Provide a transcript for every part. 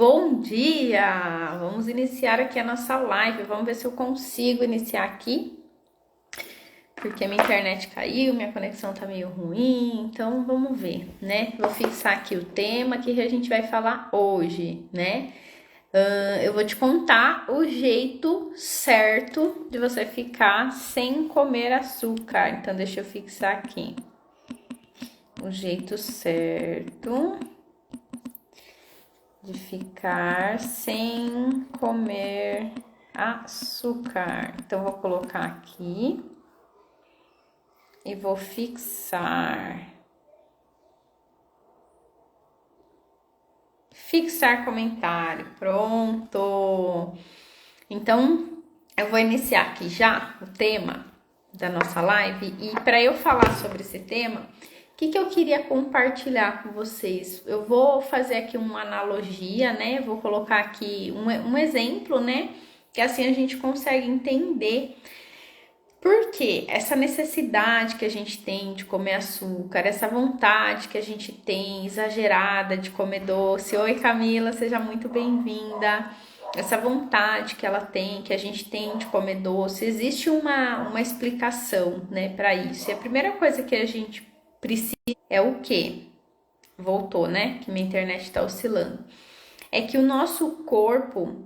Bom dia! Vamos iniciar aqui a nossa live. Vamos ver se eu consigo iniciar aqui, porque minha internet caiu, minha conexão tá meio ruim, então vamos ver, né? Vou fixar aqui o tema que a gente vai falar hoje, né? Eu vou te contar o jeito certo de você ficar sem comer açúcar. Então, deixa eu fixar aqui. O jeito certo de ficar sem comer açúcar. Então, vou colocar aqui e vou fixar. Fixar comentário. Pronto. Então, eu vou iniciar aqui já o tema da nossa live. E para eu falar sobre esse tema, o que eu queria compartilhar com vocês? Eu vou fazer aqui uma analogia, né? Vou colocar aqui um exemplo, né? Que assim a gente consegue entender por que essa necessidade que a gente tem de comer açúcar, essa vontade que a gente tem exagerada de comer doce. Oi, Camila, seja muito bem-vinda. Essa vontade que ela tem, que a gente tem de comer doce, existe uma explicação, né, para isso. E a primeira coisa que a gente precisa é o quê? Voltou, né? Que minha internet tá oscilando. É que o nosso corpo,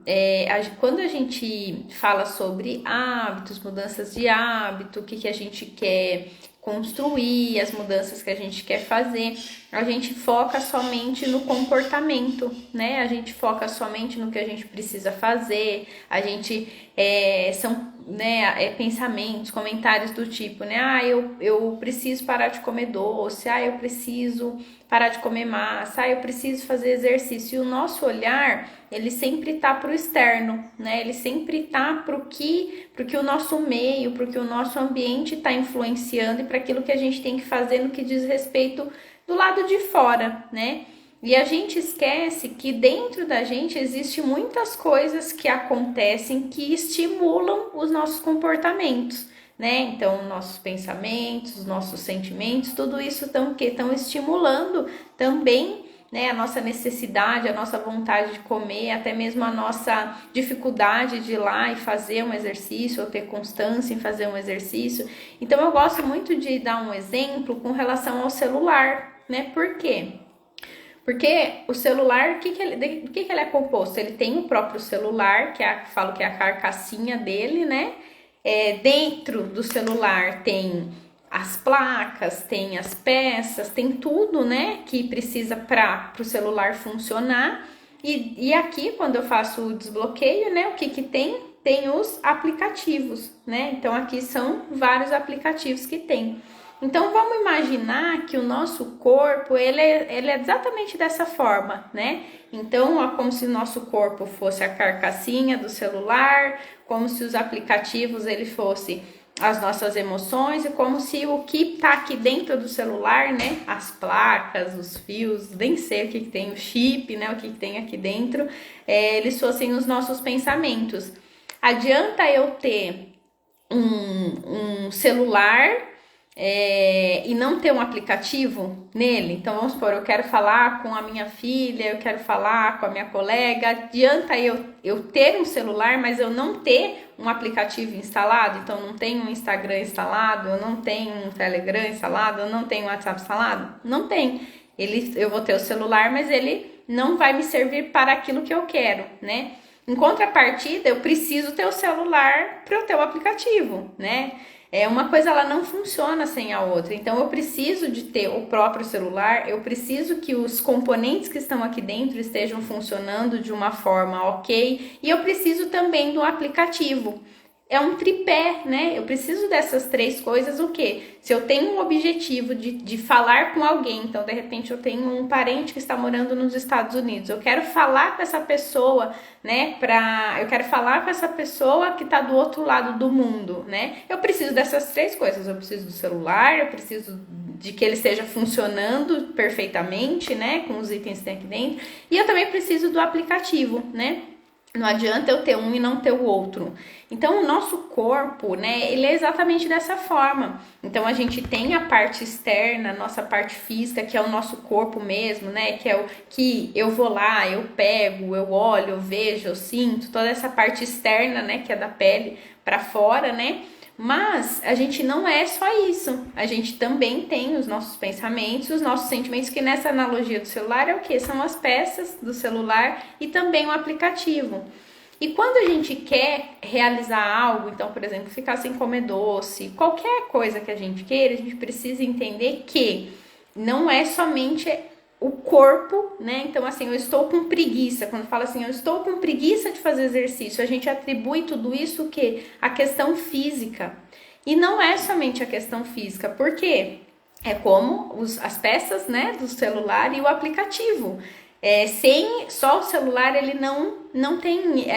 quando a gente fala sobre hábitos, mudanças de hábito, o que a gente quer construir, as mudanças que a gente quer fazer, a gente foca somente no comportamento, né? A gente foca somente no que a gente precisa fazer, a gente são, né, pensamentos, comentários do tipo, né? Eu preciso parar de comer doce, eu preciso parar de comer massa, eu preciso fazer exercício. E o nosso olhar, ele sempre tá pro externo, né? Ele sempre tá pro que o nosso meio, pro que o nosso ambiente tá influenciando e para aquilo que a gente tem que fazer no que diz respeito do lado de fora, né? E a gente esquece que dentro da gente existe muitas coisas que acontecem que estimulam os nossos comportamentos, né? Então, nossos pensamentos, nossos sentimentos, tudo isso estão estimulando também, né, a nossa necessidade, a nossa vontade de comer, até mesmo a nossa dificuldade de ir lá e fazer um exercício, ou ter constância em fazer um exercício. Então, eu gosto muito de dar um exemplo com relação ao celular, né? Por quê? Porque o celular, do que ele é composto? Ele tem o próprio celular, falo que é a carcassinha dele, né? Dentro do celular tem as placas, tem as peças, tem tudo, né, que precisa para o celular funcionar. E aqui, quando eu faço o desbloqueio, né, o que tem? Tem os aplicativos, né? Então, aqui são vários aplicativos que tem. Então, vamos imaginar que o nosso corpo, ele é exatamente dessa forma, né? Então, como se o nosso corpo fosse a carcassinha do celular, como se os aplicativos, ele fosse as nossas emoções, e como se o que tá aqui dentro do celular, né? As placas, os fios, nem sei o que tem, o chip, né? O que tem aqui dentro, eles fossem os nossos pensamentos. Adianta eu ter um celular e não ter um aplicativo nele? Então, vamos supor, eu quero falar com a minha filha, eu quero falar com a minha colega. Adianta eu ter um celular, mas eu não ter um aplicativo instalado? Então, não tenho um Instagram instalado, eu não tenho um Telegram instalado, eu não tenho um WhatsApp instalado? Não tem. Eu vou ter o celular, mas ele não vai me servir para aquilo que eu quero, né? Em contrapartida, eu preciso ter o celular para eu ter o aplicativo, né? Uma coisa, ela não funciona sem a outra. Então, eu preciso de ter o próprio celular, eu preciso que os componentes que estão aqui dentro estejam funcionando de uma forma ok, e eu preciso também do aplicativo. É um tripé, né? Eu preciso dessas três coisas. O quê? Se eu tenho um objetivo de falar com alguém, então de repente eu tenho um parente que está morando nos Estados Unidos, eu quero falar com essa pessoa, né? Eu quero falar com essa pessoa que está do outro lado do mundo, né? Eu preciso dessas três coisas. Eu preciso do celular, eu preciso de que ele esteja funcionando perfeitamente, né? Com os itens que tem aqui dentro, e eu também preciso do aplicativo, né? Não adianta eu ter um e não ter o outro. Então, o nosso corpo, né, ele é exatamente dessa forma. Então, a gente tem a parte externa, a nossa parte física, que é o nosso corpo mesmo, né, que é o que eu vou lá, eu pego, eu olho, eu vejo, eu sinto, toda essa parte externa, né, que é da pele para fora, né? Mas a gente não é só isso. A gente também tem os nossos pensamentos, os nossos sentimentos, que nessa analogia do celular é o que? São as peças do celular e também o aplicativo. E quando a gente quer realizar algo, então, por exemplo, ficar sem comer doce, qualquer coisa que a gente queira, a gente precisa entender que não é somente o corpo, né? Então, assim, eu estou com preguiça. Quando fala assim, eu estou com preguiça de fazer exercício, a gente atribui tudo isso o quê? A questão física. E não é somente a questão física, por quê? É como as peças, né, do celular e o aplicativo. Sem só o celular ele não tem,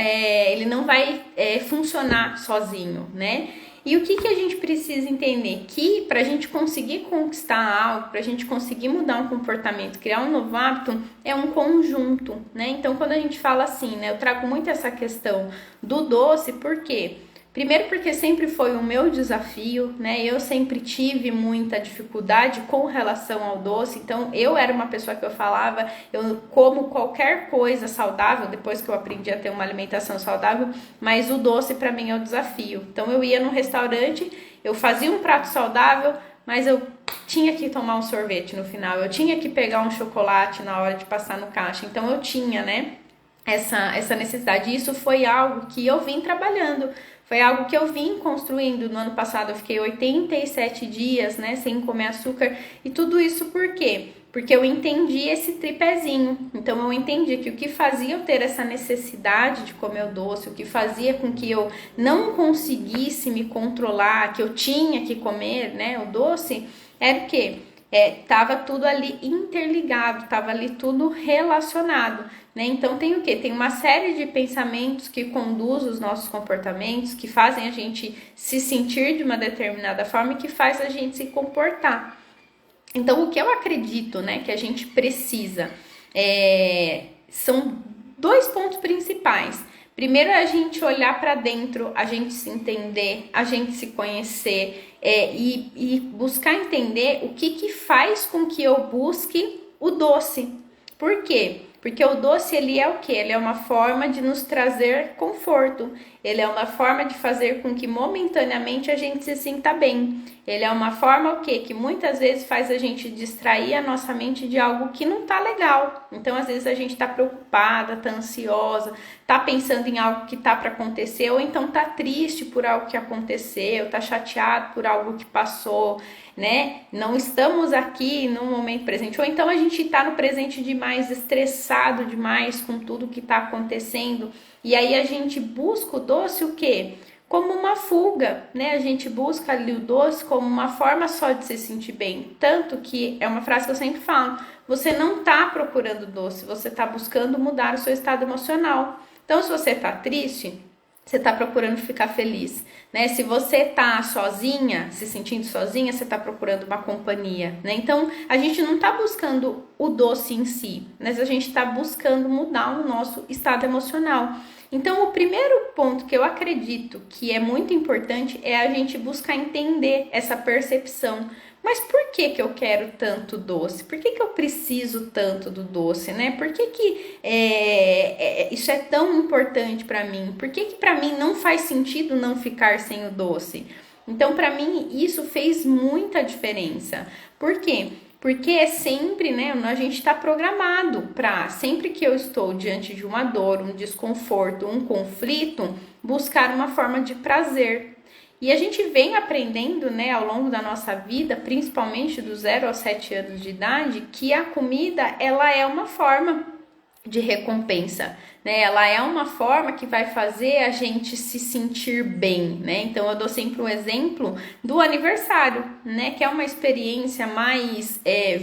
ele não vai funcionar sozinho, né? E o que a gente precisa entender? Que para a gente conseguir conquistar algo, para a gente conseguir mudar um comportamento, criar um novo hábito, é um conjunto, né? Então, quando a gente fala assim, né, eu trago muito essa questão do doce, por quê? Primeiro porque sempre foi o meu desafio, né? Eu sempre tive muita dificuldade com relação ao doce, então eu era uma pessoa que eu falava, eu como qualquer coisa saudável, depois que eu aprendi a ter uma alimentação saudável, mas o doce para mim é o desafio. Então eu ia no restaurante, eu fazia um prato saudável, mas eu tinha que tomar um sorvete no final, eu tinha que pegar um chocolate na hora de passar no caixa, então eu tinha, né? Essa necessidade. Isso foi algo que eu vim trabalhando, foi algo que eu vim construindo. No ano passado eu fiquei 87 dias, né, sem comer açúcar, e tudo isso por quê? Porque eu entendi esse tripézinho. Então eu entendi que o que fazia eu ter essa necessidade de comer o doce, o que fazia com que eu não conseguisse me controlar, que eu tinha que comer, né, o doce, era o quê? Tava tudo ali interligado, tava ali tudo relacionado, né? Então tem o quê? Tem uma série de pensamentos que conduzem os nossos comportamentos, que fazem a gente se sentir de uma determinada forma e que faz a gente se comportar. Então o que eu acredito, né, que a gente precisa são dois pontos principais. Primeiro é a gente olhar para dentro, a gente se entender, a gente se conhecer e buscar entender o que faz com que eu busque o doce. Por quê? Porque o doce, ele é o quê? Ele é uma forma de nos trazer conforto. Ele é uma forma de fazer com que momentaneamente a gente se sinta bem. Ele é uma forma o quê? Que muitas vezes faz a gente distrair a nossa mente de algo que não tá legal. Então, às vezes a gente tá preocupada, tá ansiosa, tá pensando em algo que tá para acontecer, ou então tá triste por algo que aconteceu, tá chateado por algo que passou, né? Não estamos aqui no momento presente, ou então a gente tá no presente demais, estressado demais com tudo que tá acontecendo, e aí a gente busca o doce o quê? Como uma fuga, né? A gente busca ali o doce como uma forma só de se sentir bem. Tanto que é uma frase que eu sempre falo, você não tá procurando doce, você tá buscando mudar o seu estado emocional. Então, se você tá triste, você tá procurando ficar feliz, né? Se você tá sozinha, se sentindo sozinha, você tá procurando uma companhia, né? Então, a gente não tá buscando o doce em si, mas a gente tá buscando mudar o nosso estado emocional. Então, o primeiro ponto que eu acredito que é muito importante é a gente buscar entender essa percepção. Mas por que eu quero tanto doce? Por que eu preciso tanto do doce, né? Por que isso é tão importante para mim? Por que para mim não faz sentido não ficar sem o doce? Então, para mim, isso fez muita diferença. Por quê? Porque é sempre, né, a gente está programado para, sempre que eu estou diante de uma dor, um desconforto, um conflito, buscar uma forma de prazer. E a gente vem aprendendo, né, ao longo da nossa vida, principalmente do 0 aos 7 anos de idade, que a comida, ela é uma forma de recompensa, né? Ela é uma forma que vai fazer a gente se sentir bem, né? Então eu dou sempre um exemplo do aniversário, né? Que é uma experiência mais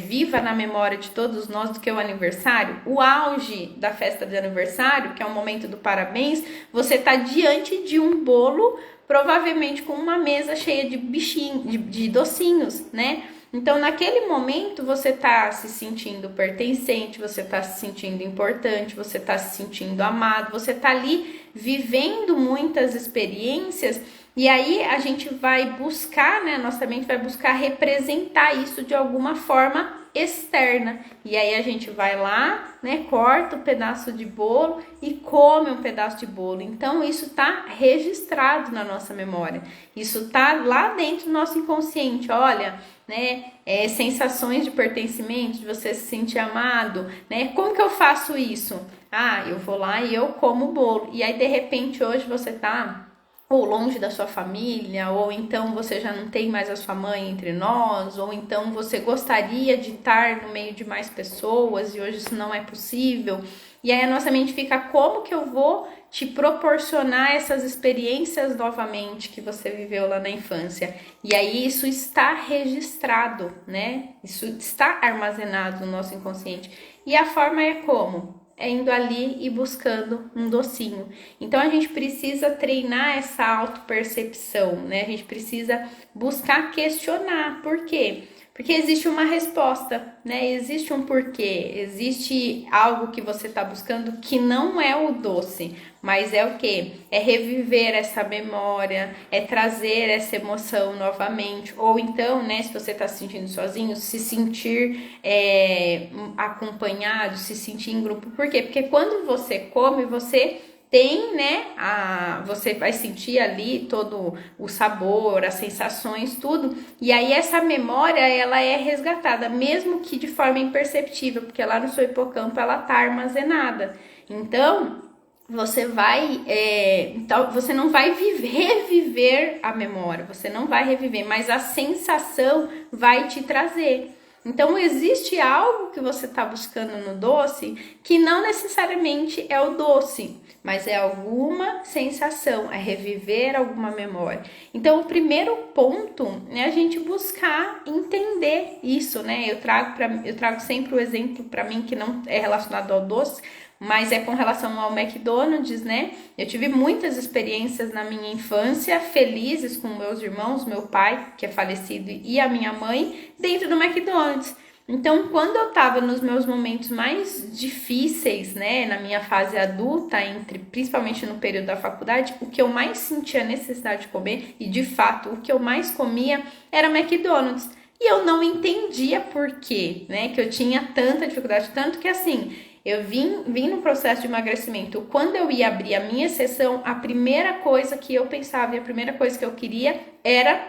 viva na memória de todos nós do que o aniversário. O auge da festa de aniversário, que é o momento do parabéns, você tá diante de um bolo, provavelmente com uma mesa cheia de bichinhos, de docinhos, né? Então, naquele momento, você tá se sentindo pertencente, você tá se sentindo importante, você tá se sentindo amado, você tá ali vivendo muitas experiências. E aí a gente vai buscar, né? Nossa mente vai buscar representar isso de alguma forma externa. E aí a gente vai lá, né? Corta um pedaço de bolo e come um pedaço de bolo. Então isso tá registrado na nossa memória. Isso tá lá dentro do nosso inconsciente. Olha, né? Sensações de pertencimento, de você se sentir amado, né? Como que eu faço isso? Ah, eu vou lá e eu como o bolo. E aí de repente hoje você tá ou longe da sua família, ou então você já não tem mais a sua mãe entre nós, ou então você gostaria de estar no meio de mais pessoas e hoje isso não é possível. E aí a nossa mente fica, como que eu vou te proporcionar essas experiências novamente que você viveu lá na infância? E aí isso está registrado, né? Isso está armazenado no nosso inconsciente. E a forma é como? É indo ali e buscando um docinho. Então a gente precisa treinar essa autopercepção, né? A gente precisa buscar questionar. Por quê? Porque existe uma resposta, né? Existe um porquê, existe algo que você está buscando que não é o doce, mas é o quê? É reviver essa memória, é trazer essa emoção novamente, ou então, né, se você está se sentindo sozinho, se sentir acompanhado, se sentir em grupo. Por quê? Porque quando você come, você tem, né, você vai sentir ali todo o sabor, as sensações, tudo, e aí essa memória, ela é resgatada, mesmo que de forma imperceptível, porque lá no seu hipocampo ela tá armazenada. Então, você vai, então, você não vai reviver a memória, você não vai reviver, mas a sensação vai te trazer. Então, existe algo que você está buscando no doce que não necessariamente é o doce, mas é alguma sensação, é reviver alguma memória. Então, o primeiro ponto é a gente buscar entender isso, né? Eu trago sempre o exemplo para mim que não é relacionado ao doce, mas é com relação ao McDonald's, né? Eu tive muitas experiências na minha infância, felizes com meus irmãos, meu pai, que é falecido, e a minha mãe, dentro do McDonald's. Então, quando eu tava nos meus momentos mais difíceis, né, na minha fase adulta, principalmente no período da faculdade, o que eu mais sentia necessidade de comer, e de fato, o que eu mais comia era McDonald's. E eu não entendia por quê, né, que eu tinha tanta dificuldade, tanto que assim, eu vim no processo de emagrecimento. Quando eu ia abrir a minha sessão, a primeira coisa que eu pensava e a primeira coisa que eu queria era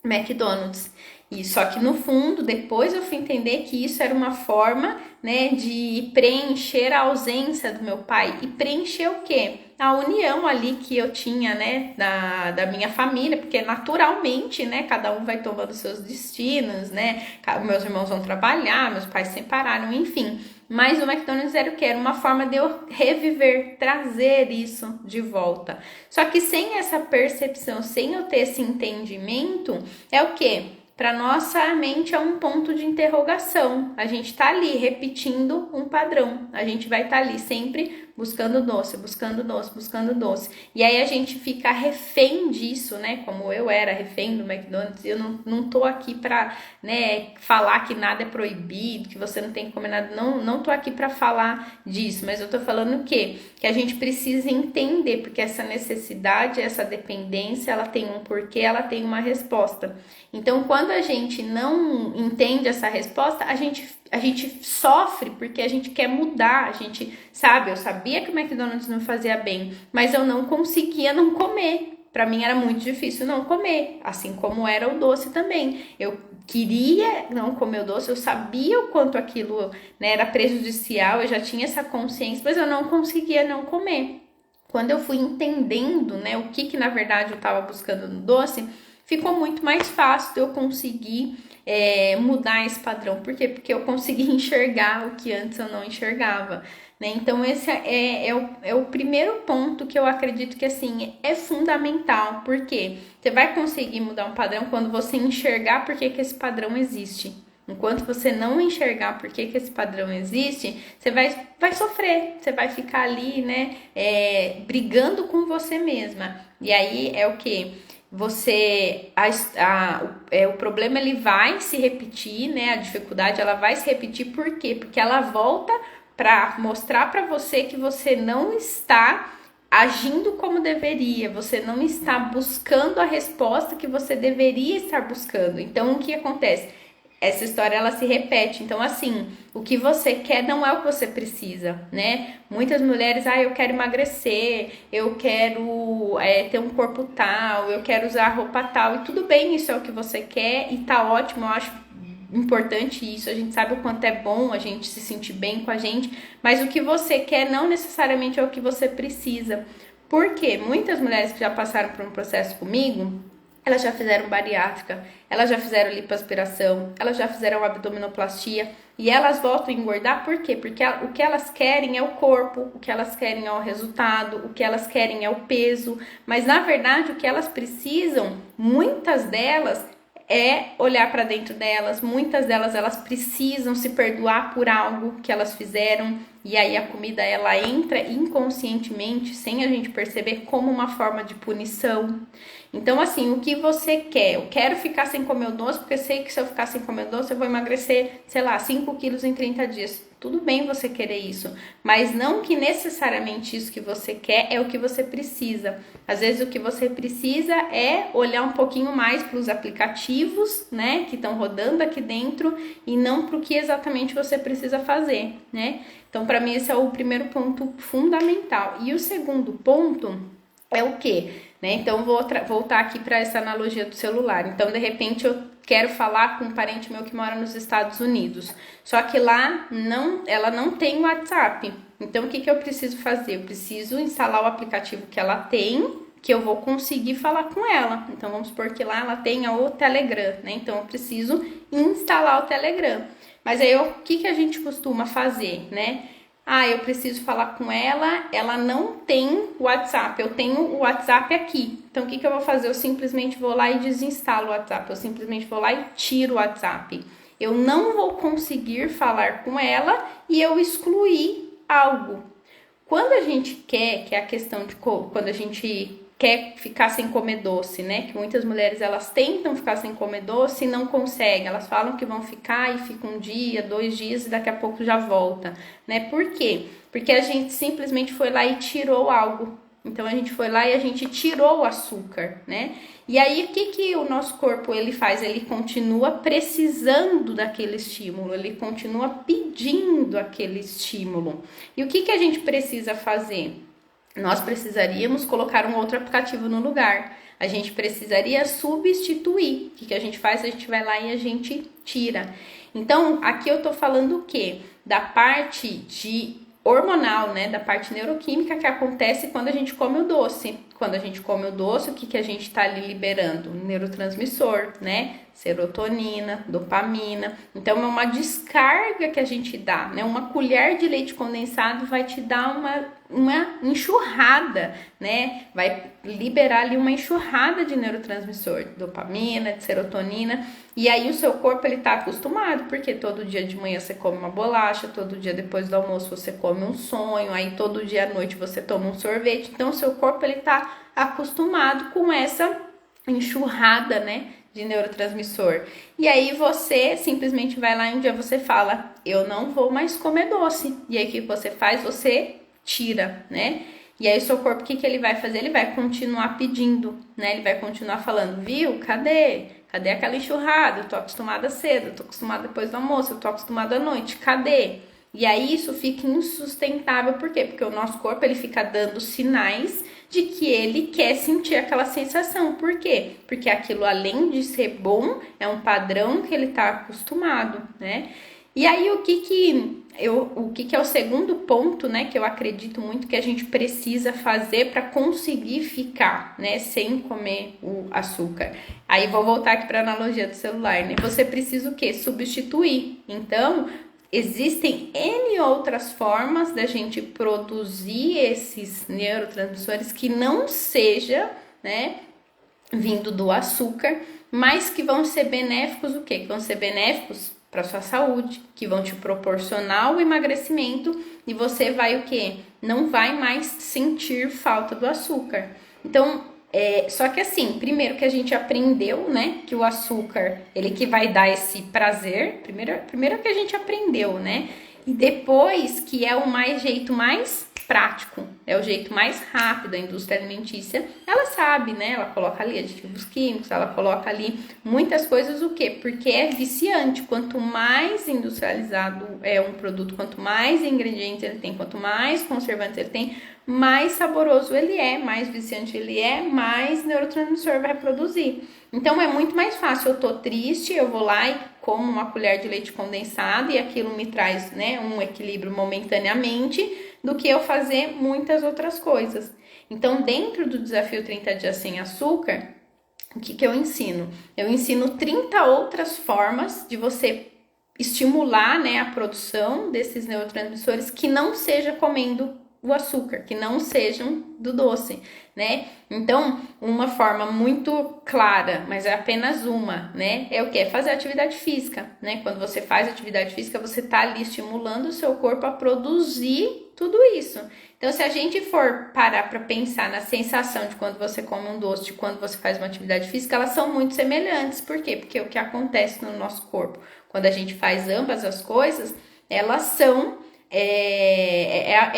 McDonald's. E só que no fundo, depois eu fui entender que isso era uma forma, né, de preencher a ausência do meu pai. E preencher o quê? A união ali que eu tinha, né, da minha família, porque naturalmente, né, cada um vai tomando seus destinos, né, meus irmãos vão trabalhar, meus pais se separaram, enfim. Mas o McDonald's era o que? Era uma forma de eu reviver, trazer isso de volta. Só que sem essa percepção, sem eu ter esse entendimento, é o que? Para nossa mente é um ponto de interrogação. A gente tá ali repetindo um padrão. A gente vai estar ali sempre buscando doce, buscando doce, buscando doce. E aí a gente fica refém disso, né? Como eu era refém do McDonald's. Eu não tô aqui pra, né, falar que nada é proibido, que você não tem que comer nada. Não tô aqui pra falar disso. Mas eu tô falando o quê? Que a gente precisa entender, porque essa necessidade, essa dependência, ela tem um porquê, ela tem uma resposta. Então, quando a gente não entende essa resposta, a gente sofre porque a gente quer mudar, a gente, sabe, eu sabia que o McDonald's não fazia bem, mas eu não conseguia não comer. Para mim era muito difícil não comer, assim como era o doce também. Eu queria não comer o doce, eu sabia o quanto aquilo, né, era prejudicial, eu já tinha essa consciência, mas eu não conseguia não comer. Quando eu fui entendendo, né, o que na verdade eu estava buscando no doce, ficou muito mais fácil de eu conseguir mudar esse padrão. Por quê? Porque eu consegui enxergar o que antes eu não enxergava, né? Então esse é o primeiro ponto que eu acredito que assim é fundamental. Por quê? Você vai conseguir mudar um padrão quando você enxergar por que esse padrão existe. Enquanto você não enxergar por que esse padrão existe, você vai sofrer, você vai ficar ali, né, brigando com você mesma. E aí é o quê? o problema ele vai se repetir, né? A dificuldade ela vai se repetir, por quê? Porque ela volta para mostrar para você que você não está agindo como deveria, você não está buscando a resposta que você deveria estar buscando. Então, o que acontece? Essa história ela se repete. Então, assim, o que você quer não é o que você precisa, né? Muitas mulheres, eu quero emagrecer, eu quero ter um corpo tal, eu quero usar roupa tal, e tudo bem, isso é o que você quer e tá ótimo, eu acho importante isso, a gente sabe o quanto é bom a gente se sentir bem com a gente, mas o que você quer não necessariamente é o que você precisa. Porque muitas mulheres que já passaram por um processo comigo, elas já fizeram bariátrica, elas já fizeram lipoaspiração, elas já fizeram abdominoplastia e elas voltam a engordar, por quê? Porque o que elas querem é o corpo, o que elas querem é o resultado, o que elas querem é o peso, mas na verdade o que elas precisam, muitas delas, é olhar para dentro delas. Muitas delas elas precisam se perdoar por algo que elas fizeram, e aí a comida ela entra inconscientemente, sem a gente perceber, como uma forma de punição. Então, assim, o que você quer? Eu quero ficar sem comer o doce, porque sei que se eu ficar sem comer o doce, eu vou emagrecer, sei lá, 5 quilos em 30 dias. Tudo bem você querer isso, mas não que necessariamente isso que você quer é o que você precisa. Às vezes o que você precisa é olhar um pouquinho mais para os aplicativos, né, que estão rodando aqui dentro e não para o que exatamente você precisa fazer, né? Então, para mim, esse é o primeiro ponto fundamental. E o segundo ponto é o quê? Né? Então, vou voltar aqui para essa analogia do celular. Então, de repente, eu quero falar com um parente meu que mora nos Estados Unidos. Só que lá ela não tem WhatsApp. Então, o que eu preciso fazer? Eu preciso instalar o aplicativo que ela tem, que eu vou conseguir falar com ela. Então, vamos supor que lá ela tenha o Telegram, né? Então, eu preciso instalar o Telegram. Mas aí, o que a gente costuma fazer, né? Eu preciso falar com ela, ela não tem WhatsApp, eu tenho o WhatsApp aqui. Então, o que eu vou fazer? Eu simplesmente vou lá e desinstalo o WhatsApp, eu simplesmente vou lá e tiro o WhatsApp. Eu não vou conseguir falar com ela e eu excluí algo. Quando a gente quer, que é a questão de quando a gente quer ficar sem comer doce, né? Que muitas mulheres elas tentam ficar sem comer doce e não conseguem. Elas falam que vão ficar e ficam um dia, 2 dias e daqui a pouco já volta, né? Por quê? Porque a gente simplesmente foi lá e tirou algo. Então a gente foi lá e a gente tirou o açúcar, né? E aí o que o nosso corpo ele faz? Ele continua precisando daquele estímulo, ele continua pedindo aquele estímulo. E o que a gente precisa fazer? Nós precisaríamos colocar um outro aplicativo no lugar. A gente precisaria substituir. O que a gente faz? A gente vai lá e a gente tira. Então, aqui eu tô falando o quê? Da parte de hormonal, né? Da parte neuroquímica que acontece quando a gente come o doce. Quando a gente come o doce, o que a gente tá ali liberando? Neurotransmissor, né? Serotonina, dopamina. Então, é uma descarga que a gente dá, né? Uma colher de leite condensado vai te dar uma enxurrada, né? Vai liberar ali uma enxurrada de neurotransmissor, dopamina, de serotonina, e aí o seu corpo ele tá acostumado, porque todo dia de manhã você come uma bolacha, todo dia depois do almoço você come um sonho, aí todo dia à noite você toma um sorvete, então o seu corpo ele tá acostumado com essa enxurrada, né, de neurotransmissor. E aí você simplesmente vai lá e um dia você fala, eu não vou mais comer doce. E aí o que você faz? Você tira, né? E aí o seu corpo, o que ele vai fazer? Ele vai continuar pedindo, né? Ele vai continuar falando, viu? Cadê? Cadê aquela enxurrada? Eu tô acostumada cedo, eu tô acostumada depois do almoço, eu tô acostumada à noite, cadê? E aí isso fica insustentável, por quê? Porque o nosso corpo, ele fica dando sinais de que ele quer sentir aquela sensação. Por quê? Porque aquilo, além de ser bom, é um padrão que ele tá acostumado, né? E aí o que é o segundo ponto, né, que eu acredito muito que a gente precisa fazer para conseguir ficar, né, sem comer o açúcar. Aí vou voltar aqui para a analogia do celular, né? Você precisa o quê? Substituir. Então, existem N outras formas da gente produzir esses neurotransmissores que não seja, né, vindo do açúcar, mas que vão ser benéficos o quê? Que vão ser benéficos para sua saúde, que vão te proporcionar o emagrecimento e você vai o quê? Não vai mais sentir falta do açúcar. Então, Só que assim, primeiro que a gente aprendeu, né, que o açúcar, ele que vai dar esse prazer, primeiro que a gente aprendeu, né, e depois que é o jeito mais prático, é o jeito mais rápido. A indústria alimentícia, ela sabe, né, ela coloca ali aditivos químicos, ela coloca ali muitas coisas, o quê? Porque é viciante. Quanto mais industrializado é um produto, quanto mais ingredientes ele tem, quanto mais conservantes ele tem, mais saboroso ele é, mais viciante ele é, mais neurotransmissor vai produzir. Então é muito mais fácil, eu tô triste, eu vou lá e como uma colher de leite condensado e aquilo me traz, né, um equilíbrio momentaneamente, do que eu fazer muitas outras coisas. Então, dentro do desafio 30 dias sem açúcar, o que eu ensino? Eu ensino 30 outras formas de você estimular, né, a produção desses neurotransmissores que não seja comendo o açúcar, que não sejam do doce, né? Então, uma forma muito clara, mas é apenas uma, né? É o que? É fazer atividade física, né? Quando você faz atividade física, você tá ali estimulando o seu corpo a produzir tudo isso. Então, se a gente for parar para pensar na sensação de quando você come um doce, de quando você faz uma atividade física, elas são muito semelhantes. Por quê? Porque o que acontece no nosso corpo, quando a gente faz ambas as coisas, elas são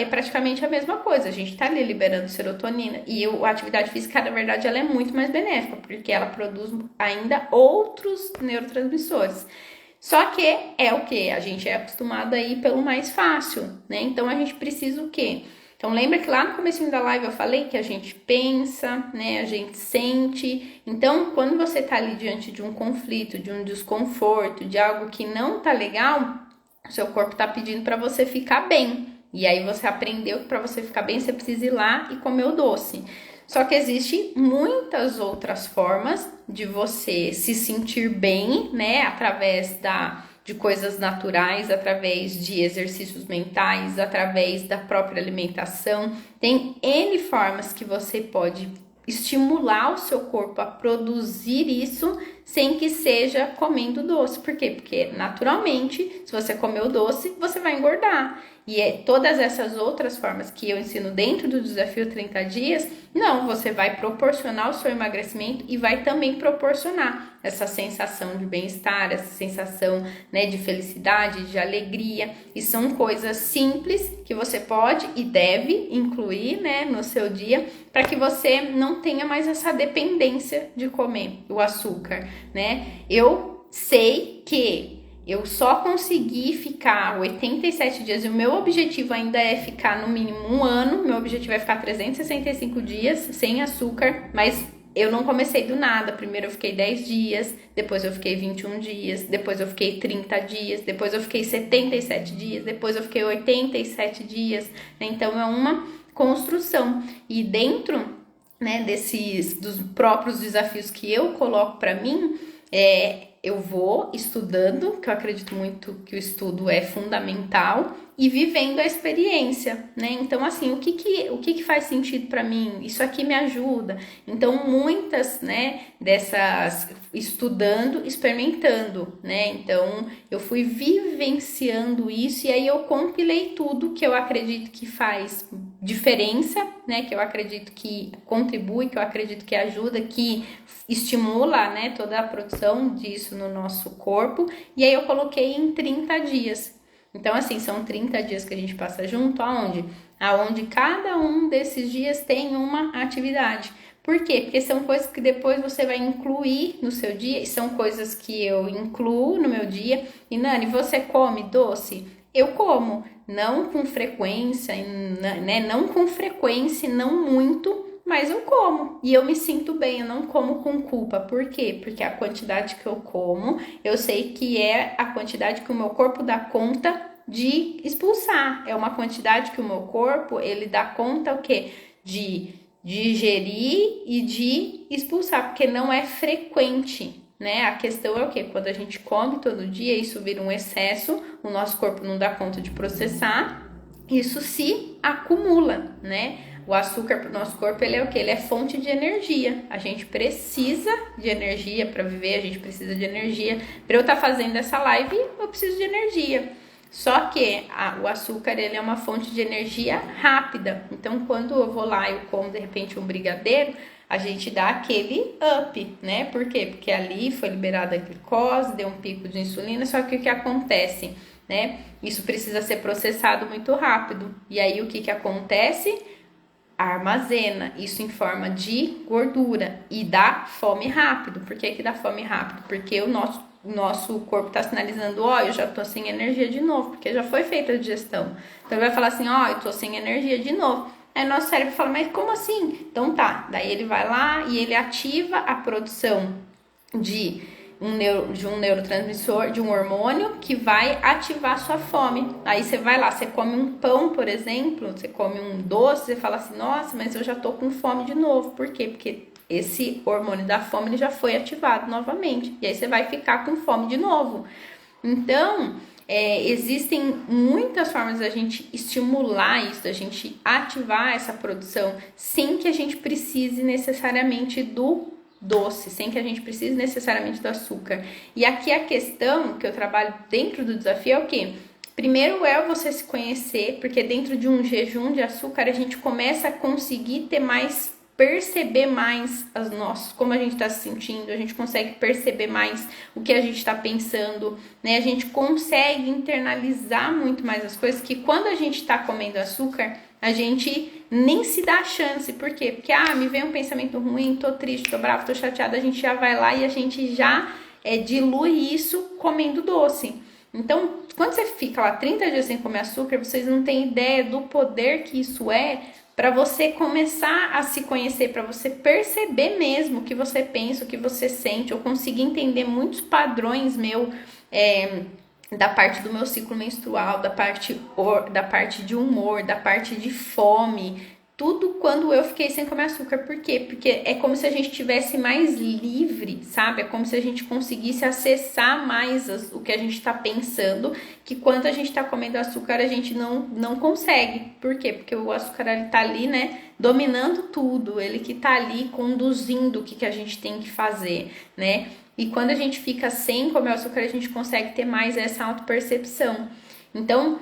praticamente a mesma coisa. A gente tá ali liberando serotonina e a atividade física, na verdade, ela é muito mais benéfica, porque ela produz ainda outros neurotransmissores. Só que é o que? A gente é acostumado a ir pelo mais fácil, né? Então a gente precisa o quê? Então lembra que lá no comecinho da live eu falei que a gente pensa, né? A gente sente. Então quando você tá ali diante de um conflito, de um desconforto, de algo que não tá legal, o seu corpo tá pedindo para você ficar bem. E aí você aprendeu que para você ficar bem você precisa ir lá e comer o doce. Só que existe muitas outras formas de você se sentir bem, né? Através de coisas naturais, através de exercícios mentais, através da própria alimentação. Tem N formas que você pode estimular o seu corpo a produzir isso sem que seja comendo doce. Por quê? Porque naturalmente, se você comer o doce, você vai engordar. E todas essas outras formas que eu ensino dentro do desafio 30 dias, não, você vai proporcionar o seu emagrecimento e vai também proporcionar essa sensação de bem-estar, essa sensação, né, de felicidade, de alegria. E são coisas simples que você pode e deve incluir, né, no seu dia, para que você não tenha mais essa dependência de comer o açúcar, né? Eu sei que eu só consegui ficar 87 dias e o meu objetivo ainda é ficar no mínimo um ano. Meu objetivo é ficar 365 dias sem açúcar, mas eu não comecei do nada. Primeiro eu fiquei 10 dias, depois eu fiquei 21 dias, depois eu fiquei 30 dias, depois eu fiquei 77 dias, depois eu fiquei 87 dias. Então é uma construção. E dentro, né, dos próprios desafios que eu coloco para mim, eu vou estudando, que eu acredito muito que o estudo é fundamental, e vivendo a experiência, né? Então, assim, o que faz sentido para mim? Isso aqui me ajuda. Então, muitas, né, dessas estudando, experimentando, né? Então, eu fui vivenciando isso e aí eu compilei tudo que eu acredito que faz diferença, né? Que eu acredito que contribui, que eu acredito que ajuda, que estimula, né, toda a produção disso no nosso corpo. E aí eu coloquei em 30 dias. Então, assim, são 30 dias que a gente passa junto, aonde cada um desses dias tem uma atividade. Por quê? Porque são coisas que depois você vai incluir no seu dia, e são coisas que eu incluo no meu dia. E Nani, você come doce? Eu como, não com frequência, né? Não com frequência, não muito, mas eu como e eu me sinto bem, eu não como com culpa. Por quê? Porque a quantidade que eu como, eu sei que é a quantidade que o meu corpo dá conta de expulsar. É uma quantidade que o meu corpo, ele dá conta o quê? De digerir e de expulsar, porque não é frequente, né? A questão é o quê? Quando a gente come todo dia, isso vira um excesso, o nosso corpo não dá conta de processar, isso se acumula, né? O açúcar para o nosso corpo, ele é o quê? Ele é fonte de energia. A gente precisa de energia para viver, a gente precisa de energia. Para eu estar fazendo essa live, eu preciso de energia. Só que o açúcar, ele é uma fonte de energia rápida. Então, quando eu vou lá e eu como, de repente, um brigadeiro, a gente dá aquele up, né? Por quê? Porque ali foi liberada a glicose, deu um pico de insulina, só que o que acontece, né? Isso precisa ser processado muito rápido. E aí o que acontece? Armazena isso em forma de gordura e dá fome rápido. Por que dá fome rápido? Porque o nosso corpo está sinalizando, ó, eu já tô sem energia de novo, porque já foi feita a digestão. Então ele vai falar assim, ó, eu tô sem energia de novo. Aí o nosso cérebro fala, mas como assim? Então tá, daí ele vai lá e ele ativa a produção de um neurotransmissor, de um hormônio que vai ativar sua fome. Aí você vai lá, você come um pão, por exemplo, você come um doce, você fala assim, nossa, mas eu já tô com fome de novo. Por quê? Porque esse hormônio da fome ele já foi ativado novamente. E aí você vai ficar com fome de novo. Então, existem muitas formas da gente estimular isso, da gente ativar essa produção, sem que a gente precise necessariamente do doce, sem que a gente precise necessariamente do açúcar. E aqui a questão que eu trabalho dentro do desafio é o quê? Primeiro é você se conhecer, porque dentro de um jejum de açúcar a gente começa a conseguir ter mais, perceber mais como a gente está se sentindo, a gente consegue perceber mais o que a gente está pensando, né? A gente consegue internalizar muito mais as coisas, que quando a gente está comendo açúcar, a gente nem se dá chance. Por quê? Porque, me vem um pensamento ruim, tô triste, tô bravo, tô chateada, a gente já vai lá e a gente já dilui isso comendo doce. Então, quando você fica lá 30 dias sem comer açúcar, vocês não têm ideia do poder que isso é para você começar a se conhecer, para você perceber mesmo o que você pensa, o que você sente. Eu consegui entender muitos padrões da parte do meu ciclo menstrual, da parte de humor, da parte de fome, tudo quando eu fiquei sem comer açúcar. Por quê? Porque é como se a gente estivesse mais livre, sabe? É como se a gente conseguisse acessar mais o que a gente está pensando, que quando a gente está comendo açúcar a gente não consegue. Por quê? Porque o açúcar ele tá ali, né, dominando tudo, ele que tá ali conduzindo o que a gente tem que fazer, né? E quando a gente fica sem comer açúcar, a gente consegue ter mais essa autopercepção. Então,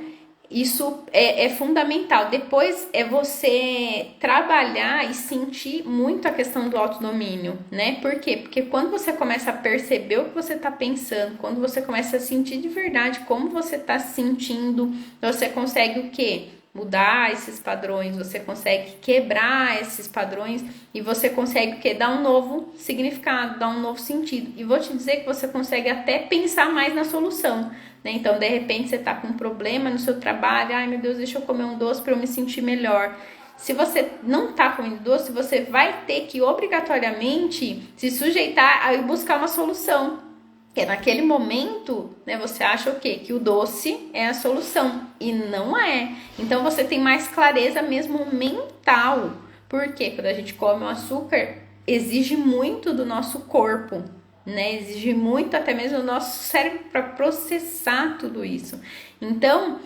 isso é fundamental. Depois é você trabalhar e sentir muito a questão do autodomínio, né? Por quê? Porque quando você começa a perceber o que você está pensando, quando você começa a sentir de verdade como você está se sentindo, você consegue o quê? Mudar esses padrões, você consegue quebrar esses padrões e você consegue o quê? Dar um novo significado, dar um novo sentido. E vou te dizer que você consegue até pensar mais na solução, né? Então, de repente, você tá com um problema no seu trabalho, ai meu Deus, deixa eu comer um doce para eu me sentir melhor. Se você não tá comendo doce, você vai ter que obrigatoriamente se sujeitar a buscar uma solução. Porque naquele momento, né, você acha o quê? Que o doce é a solução. E não é. Então você tem mais clareza mesmo mental. Porque quando a gente come o açúcar, exige muito do nosso corpo, né? Exige muito até mesmo do nosso cérebro para processar tudo isso. Então,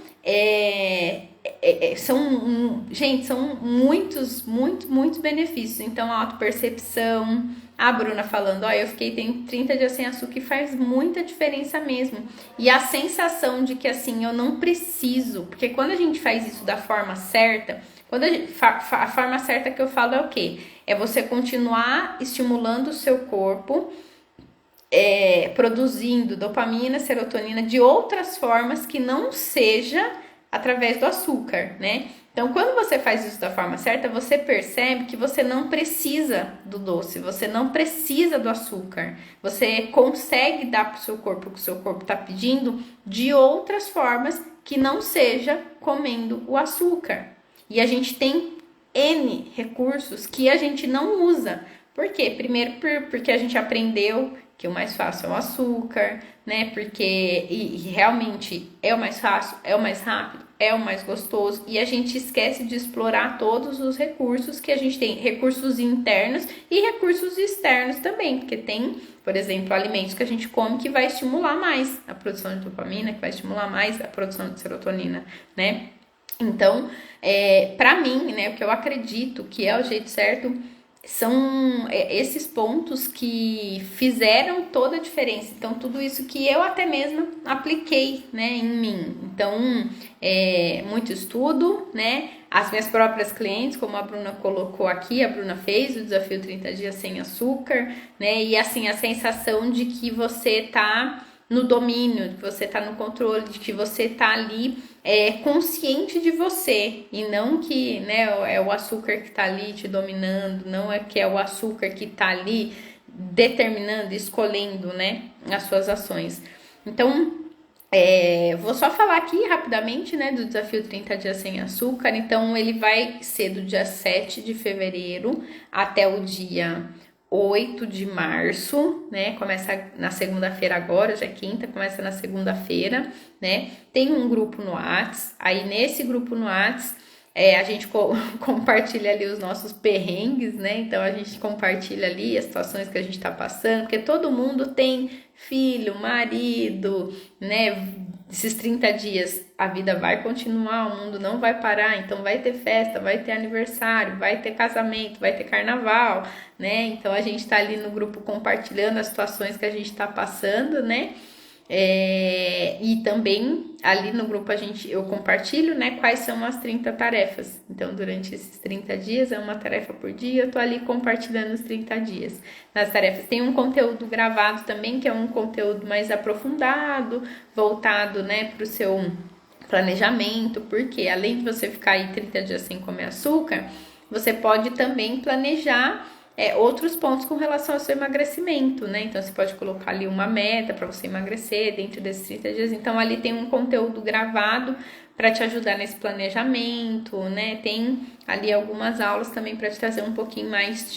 são muitos benefícios. Então, a autopercepção. A Bruna falando, eu tem 30 dias sem açúcar e faz muita diferença mesmo. E a sensação de que assim, eu não preciso, porque quando a gente faz isso da forma certa, a forma certa que eu falo é o quê? É você continuar estimulando o seu corpo, produzindo dopamina, serotonina de outras formas que não seja através do açúcar, né? Então, quando você faz isso da forma certa, você percebe que você não precisa do doce, você não precisa do açúcar. Você consegue dar para o seu corpo o que o seu corpo está pedindo de outras formas que não seja comendo o açúcar. E a gente tem N recursos que a gente não usa. Por quê? Primeiro, porque a gente aprendeu que o mais fácil é o açúcar, né? Porque realmente é o mais fácil, é o mais rápido, é o mais gostoso. E a gente esquece de explorar todos os recursos que a gente tem, recursos internos e recursos externos também, porque tem, por exemplo, alimentos que a gente come que vai estimular mais a produção de dopamina, que vai estimular mais a produção de serotonina, né? Então, para mim, né, o que eu acredito que é o jeito certo são esses pontos que fizeram toda a diferença. Então, tudo isso que eu até mesma apliquei, né, em mim. Então, muito estudo, né, As minhas próprias clientes, como a Bruna colocou aqui, a Bruna fez o desafio 30 dias sem açúcar, né? E assim, a sensação de que você tá no domínio, que você tá no controle, de que você tá ali consciente de você, e não que, né, é o açúcar que tá ali te dominando, não é que é o açúcar que tá ali determinando, escolhendo, né, as suas ações. Então, vou só falar aqui rapidamente, né, do desafio 30 dias sem açúcar. Então, ele vai ser do dia 7 de fevereiro até o dia 8 de março, né? Começa na segunda-feira agora, já é quinta, começa na segunda-feira, né? Tem um grupo no Whats, aí nesse grupo no Whats, a gente compartilha ali os nossos perrengues, né? Então a gente compartilha ali as situações que a gente tá passando, porque todo mundo tem filho, marido, né? Esses 30 dias a vida vai continuar, o mundo não vai parar, então vai ter festa, vai ter aniversário, vai ter casamento, vai ter carnaval, né? Então a gente tá ali no grupo compartilhando as situações que a gente tá passando, né? E também ali no grupo eu compartilho, né, quais são as 30 tarefas. Então, durante esses 30 dias, é uma tarefa por dia, eu tô ali compartilhando os 30 dias. Nas tarefas tem um conteúdo gravado também, que é um conteúdo mais aprofundado, voltado, né, pro seu planejamento, porque além de você ficar aí 30 dias sem comer açúcar, você pode também planejar outros pontos com relação ao seu emagrecimento, né? Então, você pode colocar ali uma meta para você emagrecer dentro desses 30 dias. Então, ali tem um conteúdo gravado para te ajudar nesse planejamento, né? Tem ali algumas aulas também para te trazer um pouquinho mais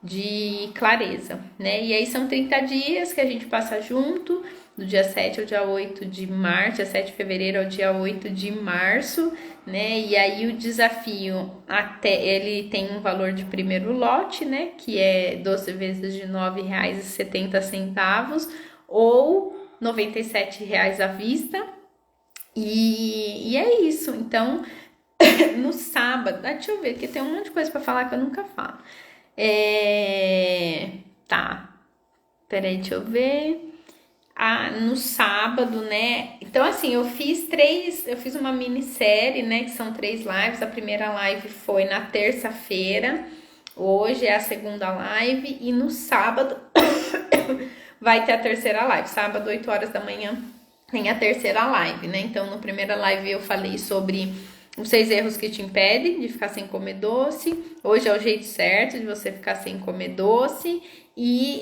de clareza, né? E aí são 30 dias que a gente passa junto, do dia 7 ao dia 8 de março, dia 7 de fevereiro ao dia 8 de março, né? E aí o desafio, ele tem um valor de primeiro lote, né? Que é 12 vezes de R$ 9,70 ou R$ 97 à vista. E é isso. Então, no sábado, deixa eu ver, porque tem um monte de coisa para falar que eu nunca falo. Tá. Peraí, deixa eu ver. No sábado, né? Então, assim, eu fiz uma minissérie, né? Que são 3 lives. A primeira live foi na terça-feira. Hoje é a segunda live. E no sábado vai ter a terceira live. Sábado, 8 horas da manhã, tem a terceira live, né? Então, na primeira live eu falei sobre os 6 erros que te impedem de ficar sem comer doce. Hoje é o jeito certo de você ficar sem comer doce. E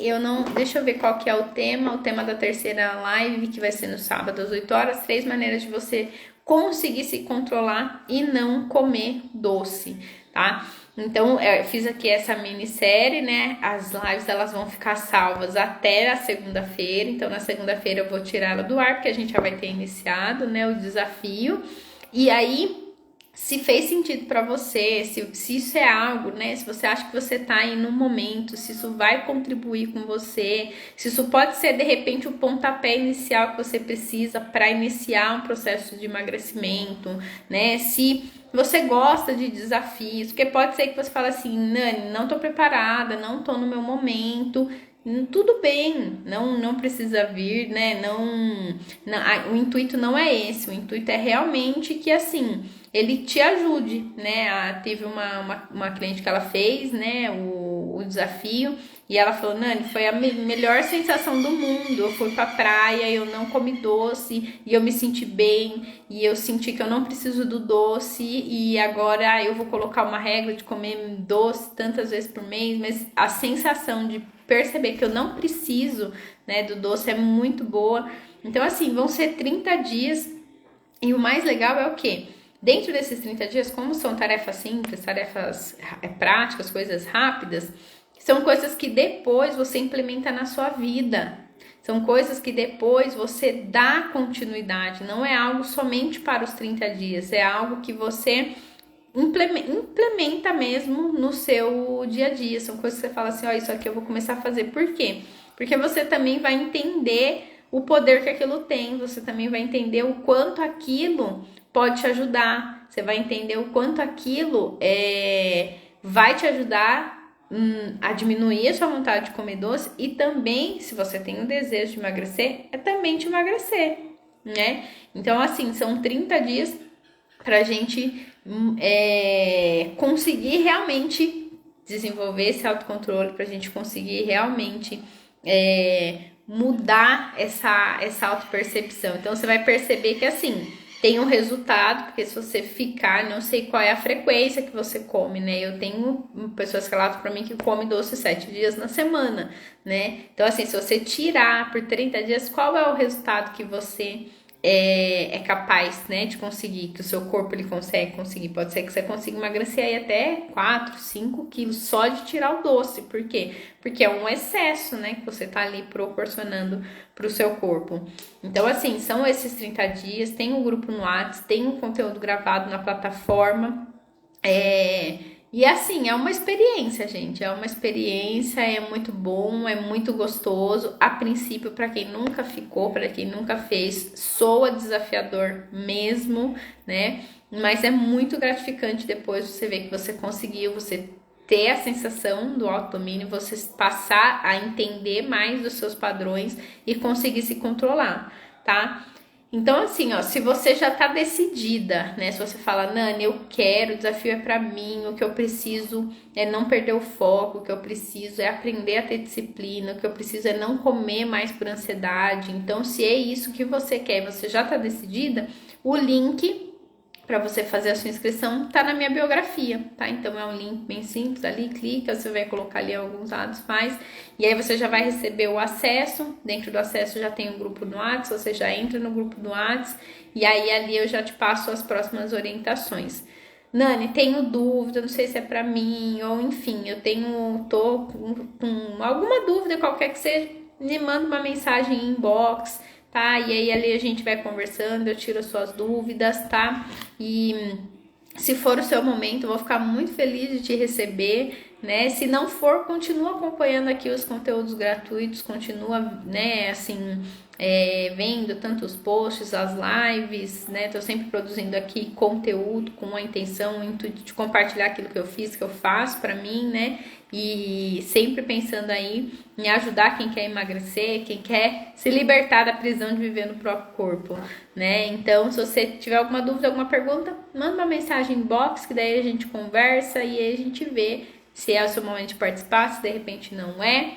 deixa eu ver qual que é o tema da terceira live, que vai ser no sábado às 8 horas, 3 maneiras de você conseguir se controlar e não comer doce, tá? Então, fiz aqui essa minissérie, né? As lives, elas vão ficar salvas até a segunda-feira. Então, na segunda-feira eu vou tirar ela do ar, porque a gente já vai ter iniciado, né, o desafio. E aí, se fez sentido para você, se isso é algo, né? Se você acha que você tá aí no momento, se isso vai contribuir com você, se isso pode ser de repente o pontapé inicial que você precisa para iniciar um processo de emagrecimento, né? Se você gosta de desafios, porque pode ser que você fale assim, Nani, não tô preparada, não tô no meu momento. Tudo bem, não precisa vir, né? O intuito não é esse, o intuito é realmente que assim ele te ajude, né? Teve uma cliente que ela fez, né, o desafio, e ela falou, Nani, foi a melhor sensação do mundo. Eu fui pra praia, eu não comi doce, e eu me senti bem, e eu senti que eu não preciso do doce, e agora eu vou colocar uma regra de comer doce tantas vezes por mês, mas a sensação de perceber que eu não preciso, né, do doce é muito boa. Então, assim, vão ser 30 dias, e o mais legal é o quê? Dentro desses 30 dias, como são tarefas simples, tarefas práticas, coisas rápidas, são coisas que depois você implementa na sua vida. São coisas que depois você dá continuidade. Não é algo somente para os 30 dias, é algo que você implementa mesmo no seu dia a dia. São coisas que você fala assim, isso aqui eu vou começar a fazer. Por quê? Porque você também vai entender o poder que aquilo tem. Você também vai entender o quanto aquilo pode te ajudar, você vai entender o quanto aquilo vai te ajudar a diminuir a sua vontade de comer doce, e também, se você tem o desejo de emagrecer, também te emagrecer, né? Então, assim, são 30 dias pra gente conseguir realmente desenvolver esse autocontrole, pra gente conseguir realmente mudar essa autopercepção. Então você vai perceber que assim, tem um resultado, porque se você ficar, não sei qual é a frequência que você come, né? Eu tenho pessoas que relatam pra mim que come doce 7 dias na semana, né? Então assim, se você tirar por 30 dias, qual é o resultado que você é capaz, né, de conseguir, que o seu corpo ele consegue conseguir? Pode ser que você consiga emagrecer aí até 4, 5 quilos só de tirar o doce. Por quê? Porque é um excesso, né, que você tá ali proporcionando pro seu corpo. Então, assim, são esses 30 dias, tem um grupo no WhatsApp, tem um conteúdo gravado na plataforma, e assim, é uma experiência, gente. É uma experiência, é muito bom, é muito gostoso. A princípio, para quem nunca ficou, para quem nunca fez, soa desafiador mesmo, né? Mas é muito gratificante depois você ver que você conseguiu, você ter a sensação do autodomínio, você passar a entender mais dos seus padrões e conseguir se controlar, tá? Então, assim, ó, se você já tá decidida, né? Se você fala, Nani, eu quero, o desafio é pra mim, o que eu preciso é não perder o foco, o que eu preciso é aprender a ter disciplina, o que eu preciso é não comer mais por ansiedade. Então, se é isso que você quer, você já tá decidida, o link para você fazer a sua inscrição tá na minha biografia, tá? Então é um link bem simples ali, clica, você vai colocar ali alguns dados, faz, e aí você já vai receber o acesso. Dentro do acesso já tem um grupo no WhatsApp, você já entra no grupo do WhatsApp, e aí ali eu já te passo as próximas orientações. Nani, tenho dúvida, não sei se é para mim, ou enfim, tô com alguma dúvida qualquer que seja, me manda uma mensagem em inbox, tá? E aí ali a gente vai conversando, eu tiro as suas dúvidas, tá? E se for o seu momento, eu vou ficar muito feliz de te receber, né? Se não for, continua acompanhando aqui os conteúdos gratuitos, continua, né, assim, vendo tanto os posts, as lives, né? Tô sempre produzindo aqui conteúdo com a intenção, o intuito de compartilhar aquilo que eu fiz, que eu faço pra mim, né? E sempre pensando aí em ajudar quem quer emagrecer, quem quer se libertar da prisão de viver no próprio corpo, né? Então, se você tiver alguma dúvida, alguma pergunta, manda uma mensagem inbox, que daí a gente conversa e aí a gente vê se é o seu momento de participar, se de repente não é.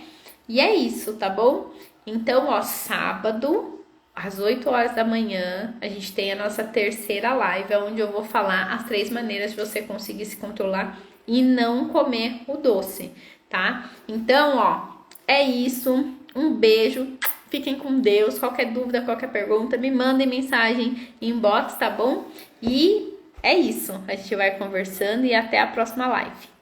E é isso, tá bom? Então, ó, sábado, às 8 horas da manhã, a gente tem a nossa terceira live, onde eu vou falar as 3 maneiras de você conseguir se controlar e não comer o doce, tá? Então, ó, é isso. Um beijo. Fiquem com Deus. Qualquer dúvida, qualquer pergunta, me mandem mensagem inbox, tá bom? E é isso. A gente vai conversando e até a próxima live.